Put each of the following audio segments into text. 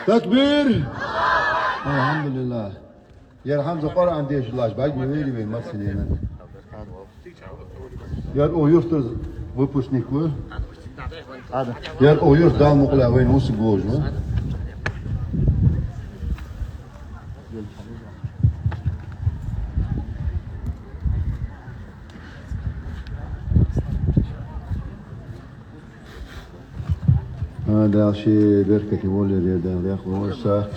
تكبير. الحمد لله. يا حمزة قرأ عندي ايش لاش باقي ميلي بين مرسلينا. يا اويرتز وبوشنيكو. يا اويرت دال مقلا وين وس جوج. هذا شيء بركة يقول لي هذا يا أخوان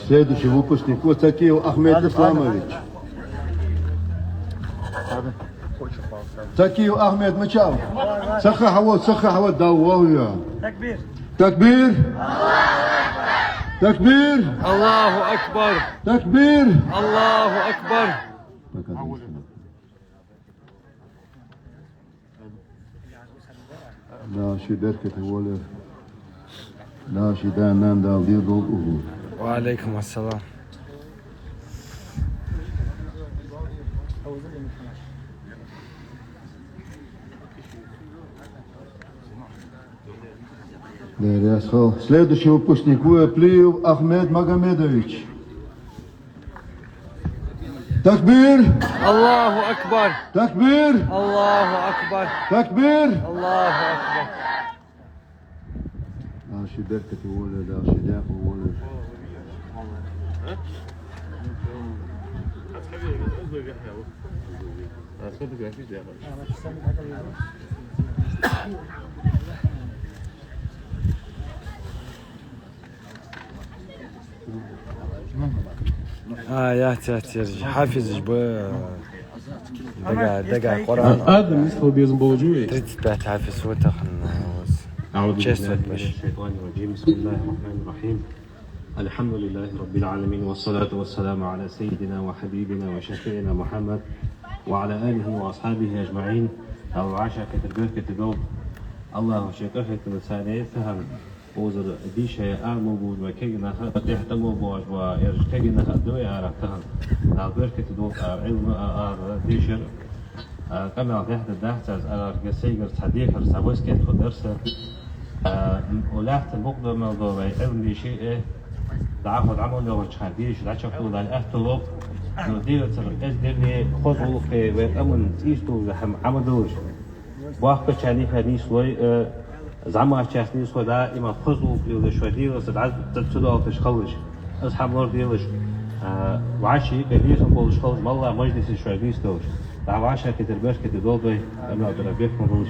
سيد شو بوشنيكو تاكي وأحمد إسلاموفيتش تاكي وأحمد مشاو سخ حوت داووا تكبير تكبير تكبير الله أكبر تكبير الله أكبر. لا شيء بركة يقول لي لا شيء دان دال دي ضوء أهود. وعليكم السلام. Да, я следующий выпускник Плиев Ахмед Магомедович. تكبير الله أكبر تكبير الله أكبر تكبير. الله أكبر. شي بركة ولد شي داخل ولد. يا ترجع حافظ دقا قرآن هذا مثل بيزن بوجوي تريد تبعت حافظ وتخن أعوذ بالله من باش الشيطان الرجيم. بسم الله الرحمن الرحيم. الحمد لله رب العالمين والصلاة والسلام على سيدنا وحبيبنا وشفيعنا محمد وعلى آله وأصحابه أجمعين. أو عاشا كتر كتر الله شكرك تنساني فهم وزر ديشة موجود وكينا تحت موجود ويرجكينا دوي أرتهم بركة دوت علم ديشر كما تحت الدهت أرجسيجر صديق رسابوس كت خدرس ولاحت المقدم موضوع علم دي شيء دعوة عمل لو تشهديش لا تشوفوا ذا الأهتلو نوديه ترى إزدني خذوا في وأمن تيجتوا زحم عملوش واحد شاني هني شوي زعما شافني شوي دائما خذوا في الشوادي وسدعت تتصدق تشخلش أصحاب نور ديلش وعشي كدير سنقول شخلش والله مجلس الشوادي ستوش دعوا عشا كترباش كتدول بي أنا أقدر بيكم روش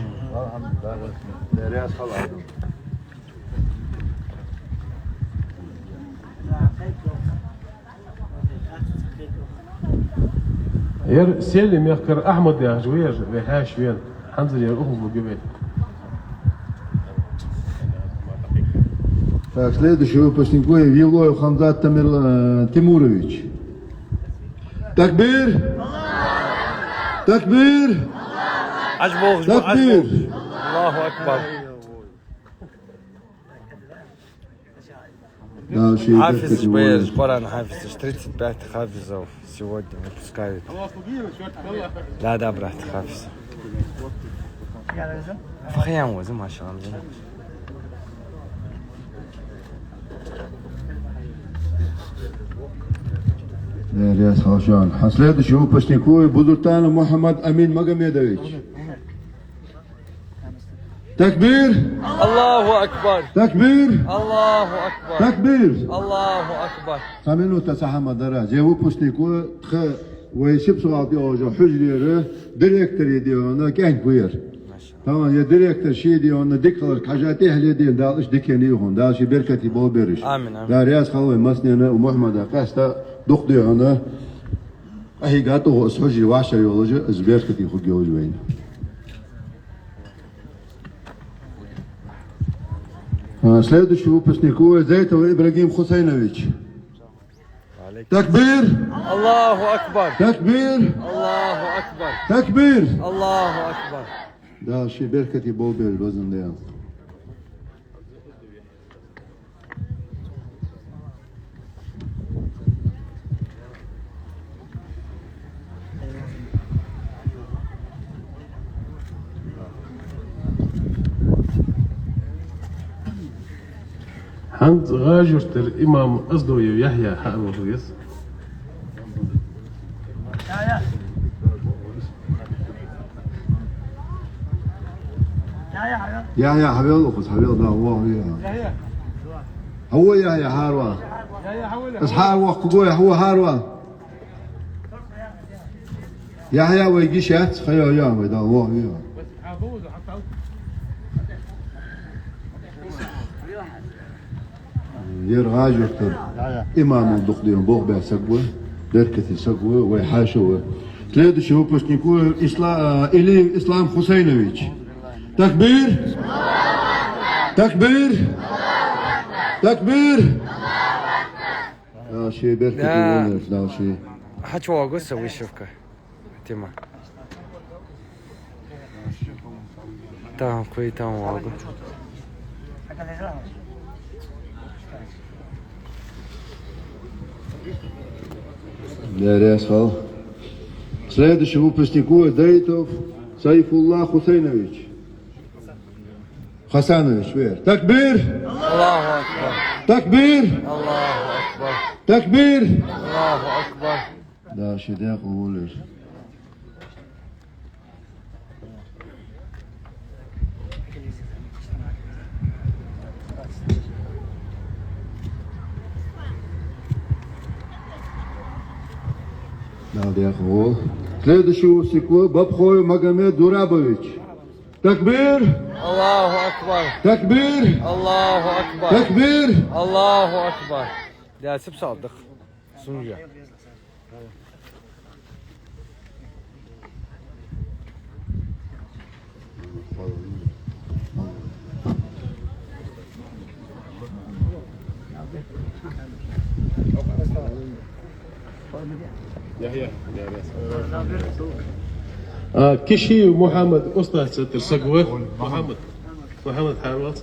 ير سلم يذكر أحمد يا جوير بهاش وين حمزة يا أخو بجبل. Следующий выпускник Вилоев Хамзат Тимурович. Такбир! Такбир! عجبوك تكبير. الله أكبر. حافظ شوية قرآن حافظ اشتريت بعت حافظه сегодня выпускают. لا ده براحتك حافظ. فخيام وزن ما شاء الله. Ряс Халшан. Следующий выпускник Бузуртан Мухаммад Амин Магомедович. تكبير الله أكبر تكبير الله أكبر تكبير. الله أكبر. قامنو تسحم درا جي выпускник تخ ويشب صوتي اوجو حجري ديريكتور ديونا كان كوير. تمام يا ديريكتور شي ديونا ديكلر حاجاتي هلي دي دالش ديكني هون دال شي بركتي بول بيرش. آمين آمين. دا رياس خلوي مسنينا ومحمد قاستا دق ديونا اهي قاتو اسحجي واشا يولوجي ازبيركتي خو جوج وين. Следующий выпускник Зайтов Ибрагим Хусейнович. تكبير الله أكبر تكبير الله أكبر تكبير. الله أكبر. ده شي بركتي بوبي الوزن ده. عند غاجرت الإمام أصدوي يحيى حقل الرئيس يحيى حبيب الله خذ حبيب الله هو يحيى هاروا بس هاروا قبوي هو هاروا يحيى ويجي شات خير يوم ويدا هو يرغاجر إمام الدقدين بوغ بها سقوة دركة سقوة ويحاشوة ثلاثة شهور باش نقول إلي إسلام حسينويتش تكبير تكبير تكبير لا شيء بركة لا شيء حتى واقع سوي شوفك تما تمام كوي تمام واقع لا راس خال ثلاثة شهور باش نقول دايتوف سيف الله حسينويتش حسانويتش وير تكبير الله أكبر تكبير الله أكبر تكبير الله أكبر لا شيء ده قولش لا ده قول ثلاثة شهور سكوا بابخوي مقامات دورابويتش تكبير الله أكبر تكبير الله أكبر تكبير الله أكبر يا سب صادق سنجا كشي محمد أصلا ستر سقوة محمد حارات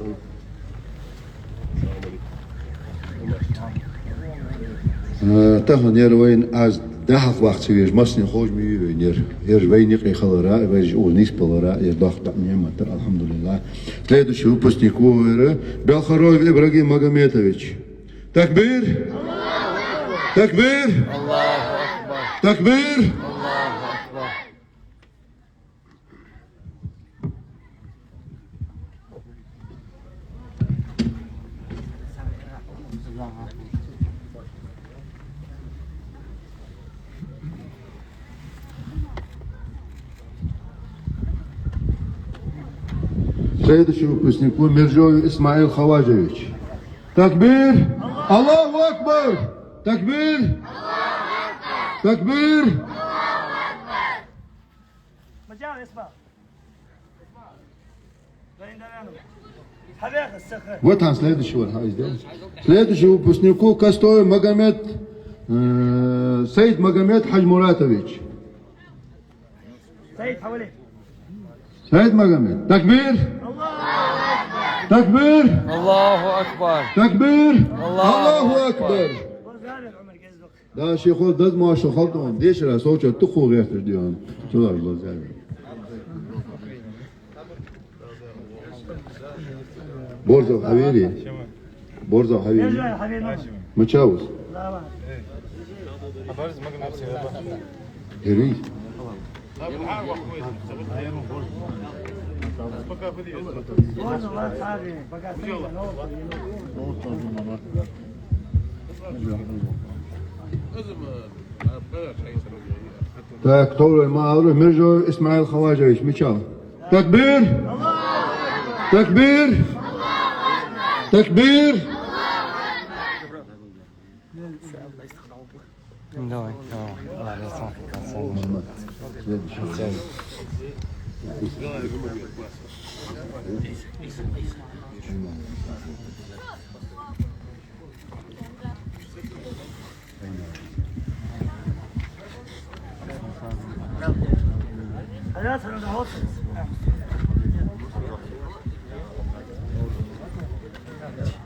تهون ير وين از دهق وقت سويش مسني خوش ميوين ير وين يقي خلراء ويج أول نيس بلراء ير ضغط نعمة الحمد لله ثلاثة شهور بستيكو بالخروي إبراهيم مقاميتويتش تكبير تكبير الله أكبر تكبير الله أكبر ثلاثة شهور بستيكو ميرجوي إسماعيل خواجويتش تكبير الله أكبر تكبير تكبير وطن ثلاثة شهور هاي ده ثلاثة شهور بسنيكو كاستوي مقامات سيد مقامات حاج مراتويتش سيد حواليه سيد مقامات تكبير تكبير الله أكبر تكبير الله الله أكبر لا شيء خود دز ما شو خلطهم ديش لا صوتش تخو غير ترديان شو الله زين بورزة حبيبي بورزة حبيبي متشاوز هري تكتور ما أروح مرجو إسماعيل خواجويش متشاوز تكبير تكبير تكبير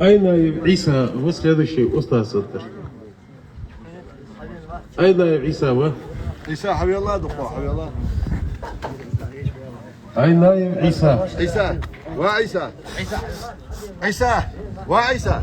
أين عيسى وصل هذا الشيء أصلا ستر أين عيسى عيسى حبيب الله دخوا حبيب الله أين عيسى عيسى وعيسى عيسى وعيسى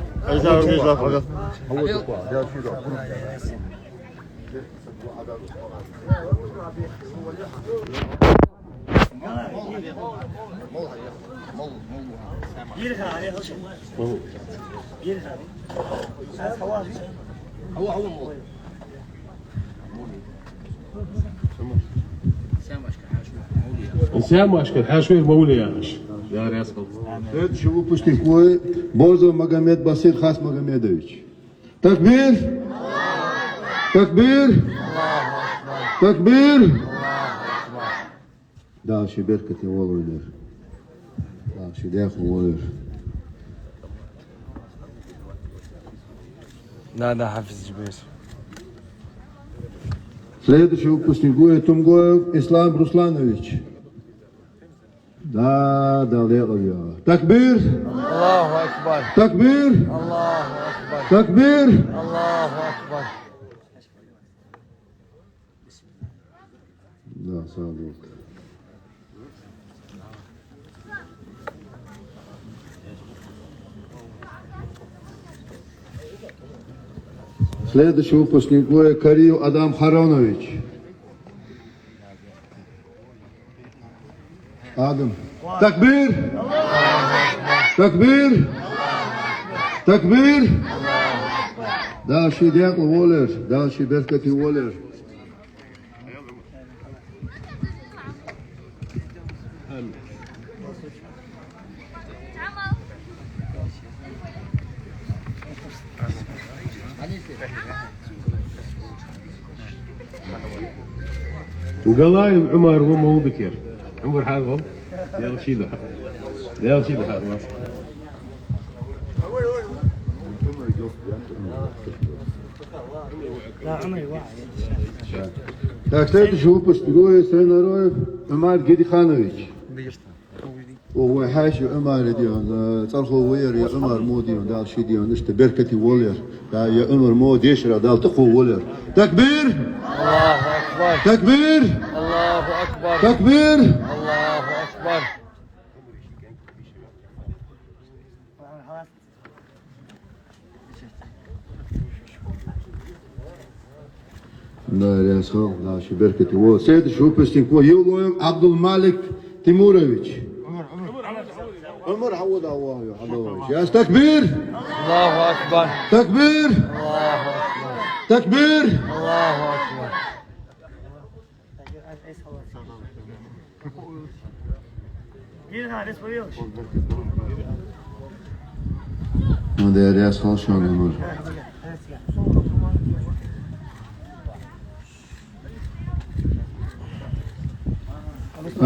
انسان اشكال حاشوي مولي يا اخي يا رياس Следующий выпускник Борзов Магомед Басир Хас Магомедович. Такбир! Такбир! Такбир! Дальше беркати волойнер. Дальше дяху волойнер. Да, Хафиз Джибейр. Следующий выпускник Тумгоев Ислам Русланович. Да, легалия. Такбир! Аллаху Акбар. Такбир! Аллаху Акбар. Такбир! Аллаху Акбар. Да, салют. Следующий выпускник Карил Адам Харонович. Адам. Такбир! Такбир! Такбир! Дальше дякл волер, дальше беркати волер. وقلايب عمر هو مو بكير عمر حاضر يلا شيله يلا شيله حاضر Так, следующий выпускник Сренароев Амар Гедиханович. وهو حاشي عمر ديون صرخوا وير يا عمر مو ديون دال شي ديون نشت بركتي ولر يا عمر مو ديشرا دال تقو ولر تكبير الله أكبر. تكبير الله أكبر. تكبير الله أكبر. لا يا سلام لا شي بركتي و سيد شو بستنكو يولويم عبد الملك تيموروفيتش عمر عوض الله يا حضور يا تكبير الله أكبر. تكبير الله أكبر. تكبير الله أكبر. هذا يا سلام شلون عمر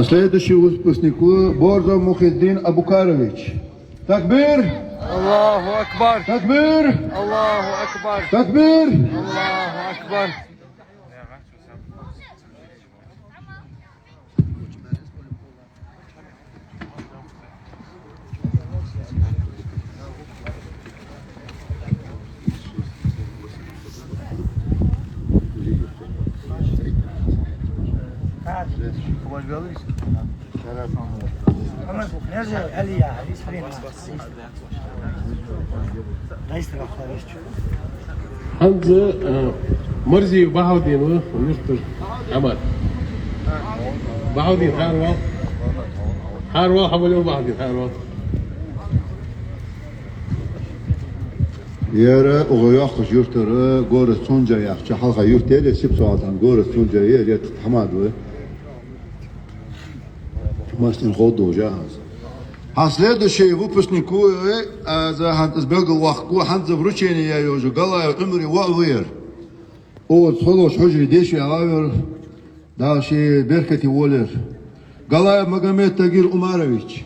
Следующий выпускник Борзов Мухиддин Абукарович. Такбир! الله أكبر. Такбир! الله أكبر. Такбир! الله أكبر. حمزة مرزي وبهودين ونشطر عمر بهودين حاروا حولوا بهودين حاروا Yere oğuyak yurtları gore sunca yakça halka yurtları sip soğatan gore sunca yer tutamadı. Mastin ходу jahaz. А следующий выпускник за Хантсбергл вахку Хантза вручение я уже Галая Умри Вавир. Вот холош хожи деши авер дальше Беркати Волер. Галая Магомед Тагир Умарович.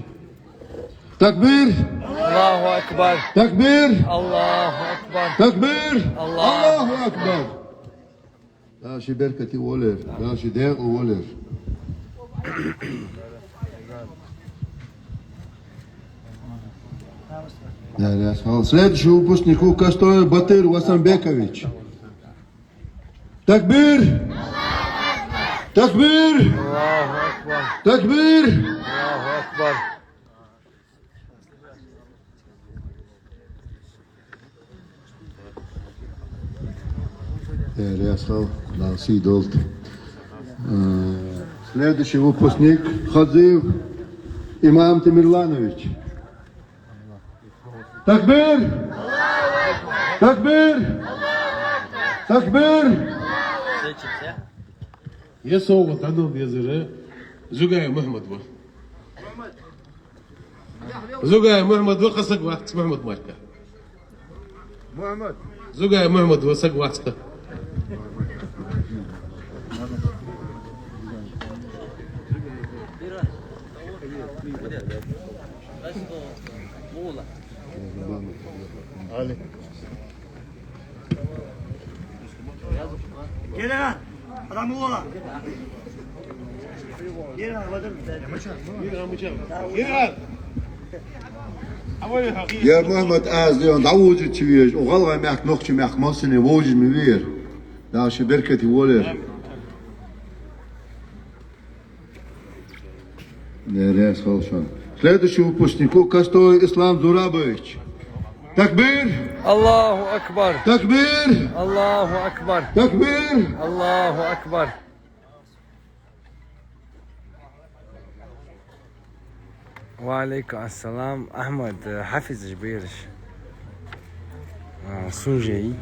Такбир! الله أكبر. Такбир! الله أكبر. Такбир! Allah. Allahu Akbar. Дальше Беркати Волер. Дальше Дер Волер. Следующий выпускник Костой Батыр Васамбекович. Такбир! Такбир! الله أكبر. Такбир! الله أكبر. Рясал, да, Сидолт. Следующий выпускник Хадзив Имам Тимирланович. Такбир! Такбир! Такбир! يا صوت عدد يا زرع زوجة محمد بو زوجة محمد بو قصق واحد محمد ماركة محمد زوجة محمد بو قصق واحد Gel adam oğlan. Gel havadır. يا محمد آزيون دعوج تشويج وغلغة معك نقش معك مصني ووجد مبير داش بركتي ولر نريس خلشان следующий выпускник Костой Ислам Зурабович. Такбир! Allahu Akbar. Takbir! Allahu Akbar. Takbir! Allahu Akbar. وعليكم السلام أحمد حافظ جبيرش سونجي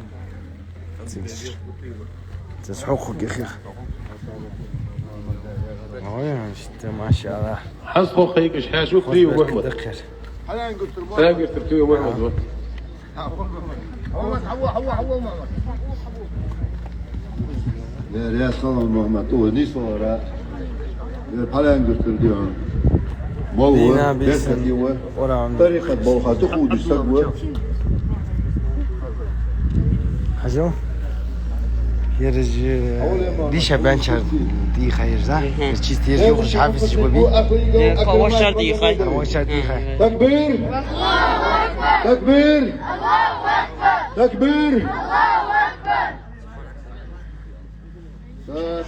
تسحقك يا أخي ما شاء الله حصفوا خيك شحاش وكري ومحمد دقر سلام قلت تركي ومحمد لا رياض خلال محمد تو نيس وراء الحلقة قلت diyor. Dina bilsin. Oran. طريقة بوخة تخوض السقوة. حجو. يرج ديش بنشر دي خير صح؟ تشيز تيجي يخرج حافظ شبابي. Kavaşlar değil hay. وشاد دي خير. تكبير. تكبير. تكبير.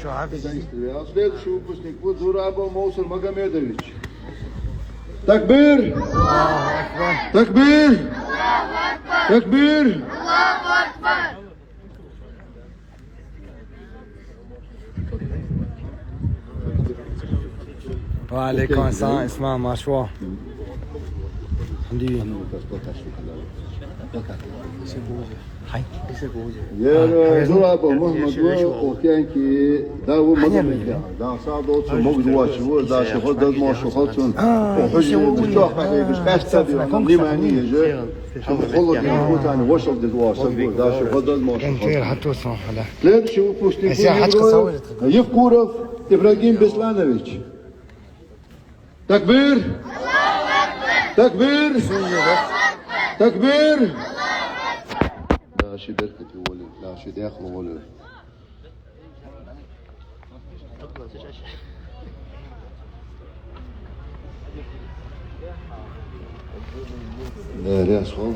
شو حافظ؟ Следующий выпускник будет Зурабов Моусар Магомедович. تكبير. تكبير. تكبير. وعليكم السلام اسمع مشروع عندي يا Zurabov Muhammed وكان كي داو مغمد دا صادو موجود واشو دا شغل دا ما شغل تون وحجي بتوع مش كاستا ليمانيه جا خلص يفوت انا وصل دلوقتي دا شغل دا ما كثير شغل حتى وصل هلا لا شو بوستي يفكورов إبراهيم بسلانويتش تكبير تكبير تكبير لا شي بركة ولي لا شي داخل ولي لا راس خال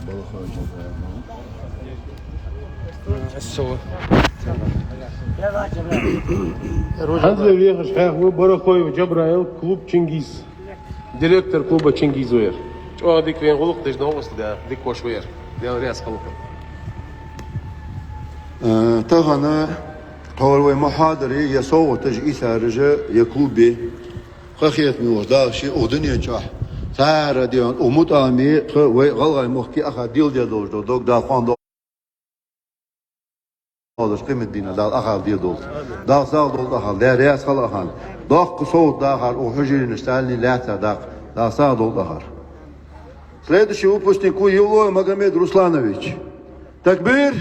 والله خارج الصور حنزل يخش شحاح وبرخوي وجبرايل كلوب تشنجيز ديريكتور كلوب تشنجيز وير شو هذيك فين غلط ديش نوصل ده ديك واش وير ده رياس خلقه تغنى قول محاضري يسوع تجي سارجة يكلوبي خخيت ميوش داشي ودنيا جاه سار ديان ومتامي وغلغي مخكي أخا ديل دوش دوك دا خان هذا قيمة دينا دا أخا ديل دوش دا سال دوش أخا دا رياس خل أخا داق صوت داخل وحجري نشتالني لاتا دا سال دوش أخا Следующий выпускник Юлой Магомед Русланович. Такбир!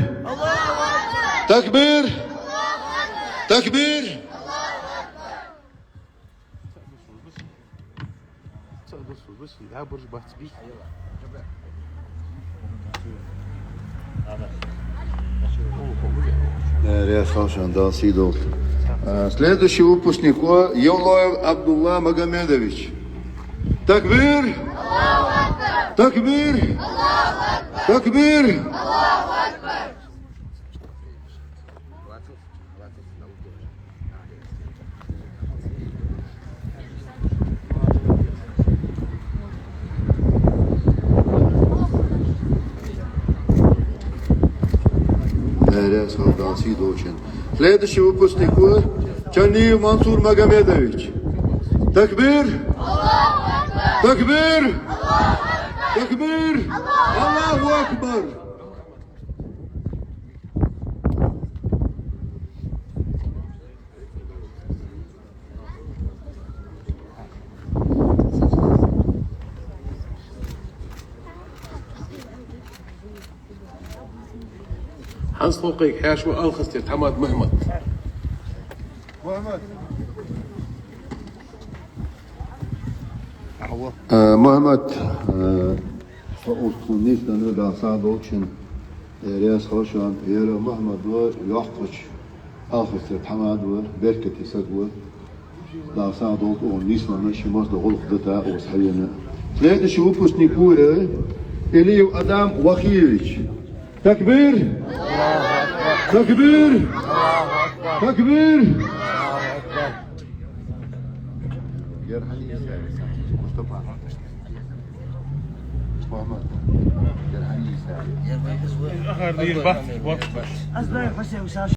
Такбир! Такбир! Следующий выпускник Юлой Абдулла Магомедович. Такбир! تكبير تكبير Nereye savdası doçen. Leydi выпускнику Çaniyev Mansur Magomedoviç. Takbir! Takbir! Takbir! Allahu Ekber! حنص فوقيك حاشو ألخص حماد محمد Muhammed Faust'un da sağda için Riyas Hoşan Yere Muhammed var Yahtaç Alхисет Hamad var Berket Esad var da sağda o Nisman'ın şimaz da goluk da o sayını Leydi şu выпускнику Eliyev Adam Vakhiyeviç Takbir Takbir Takbir محمد أصبر حسين